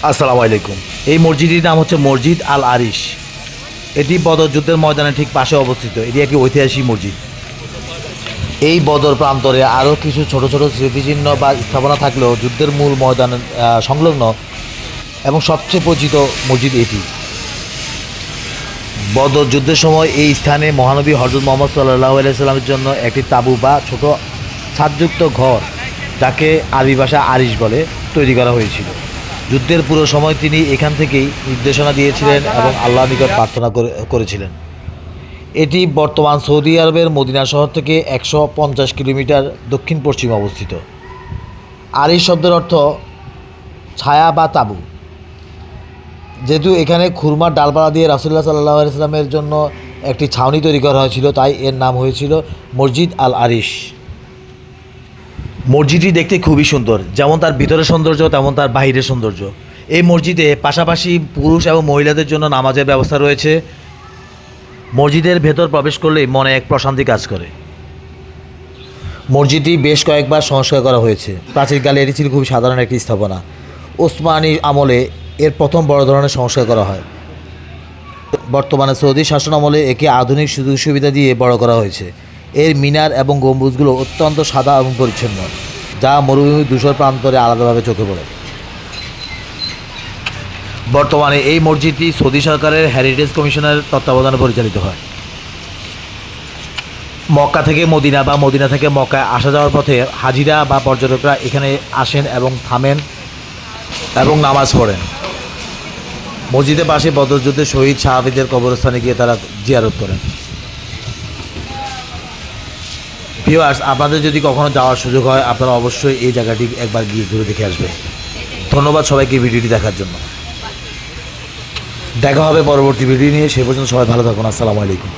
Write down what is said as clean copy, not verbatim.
আসসালামু আলাইকুম। এই মসজিদটির নাম হচ্ছে মসজিদ আল আরিশ। এটি বদর যুদ্ধের ময়দানের ঠিক পাশে অবস্থিত। এটি একটি ঐতিহাসিক মসজিদ। এই বদর প্রান্তরে আরও কিছু ছোট ছোট স্মৃতিচিহ্ন বা স্থাপনা থাকলেও যুদ্ধের মূল ময়দান সংলগ্ন এবং সবচেয়ে পরিচিত মসজিদ এটি। বদর যুদ্ধের সময় এই স্থানে মহানবী হযরত মুহাম্মদ সাল্লাল্লাহু আলাইহি সাল্লামের জন্য একটি তাঁবু বা ছোট ছাদযুক্ত ঘর, যাকে আরবি ভাষা আরিশ বলে, তৈরি করা হয়েছিল। যুদ্ধের পুরো সময় তিনি এখান থেকেই নির্দেশনা দিয়েছিলেন এবং আল্লাহর নিকট প্রার্থনা করেছিলেন। এটি বর্তমান সৌদি আরবের মদিনা শহর থেকে 150 কিলোমিটার দক্ষিণ পশ্চিমে অবস্থিত। আরিশ শব্দের অর্থ ছায়া বা তাঁবু। যেহেতু এখানে খুরমার ডালপালা দিয়ে রাসূলুল্লাহ সাল্লাল্লাহু আলাইহি সাল্লামের জন্য একটি ছাউনি তৈরি করা হয়েছিল, তাই এর নাম হয়েছিল মসজিদ আল আরিশ। মসজিদটি দেখতে খুবই সুন্দর, যেমন তার ভিতরের সৌন্দর্য তেমন তার বাহিরের সৌন্দর্য। এই মসজিদে পাশাপাশি পুরুষ এবং মহিলাদের জন্য নামাজের ব্যবস্থা রয়েছে। মসজিদের ভেতর প্রবেশ করলেই মনে এক প্রশান্তি কাজ করে। মসজিদটি বেশ কয়েকবার সংস্কার করা হয়েছে। প্রাচীনকালে এটি ছিল খুবই সাধারণ একটি স্থাপনা। ওসমানী আমলে এর প্রথম বড় ধরনের সংস্কার করা হয়। বর্তমানে সৌদি শাসন আমলে একে আধুনিক সুযোগ সুবিধা দিয়ে বড় করা হয়েছে। এর মিনার এবং গম্বুজগুলো অত্যন্ত সাদা এবং পরিচ্ছন্ন, যা মরুভূমির ধূসর প্রান্তরে আলাদাভাবে চোখে পড়ে। বর্তমানে এই মসজিদটি সৌদি সরকারের হেরিটেজ কমিশনের তত্ত্বাবধানে পরিচালিত হয়। মক্কা থেকে মদিনা বা মদিনা থেকে মক্কায় আসা যাওয়ার পথে হাজিরা বা পর্যটকরা এখানে আসেন এবং থামেন এবং নামাজ পড়েন। মসজিদের পাশে বদর যুদ্ধে শহীদ সাহাবীদের কবরস্থানে গিয়ে তারা জিয়ারত করেন। ভিউয়ার্স, আপনাদের যদি কখনো যাওয়ার সুযোগ হয়, আপনারা অবশ্যই এই জায়গাটি একবার গিয়ে ঘুরে দেখে আসবেন। ধন্যবাদ সবাইকে ভিডিওটি দেখার জন্য। দেখা হবে পরবর্তী ভিডিও নিয়ে। সে পর্যন্ত সবাই ভালো থাকুন। আসসালামু আলাইকুম।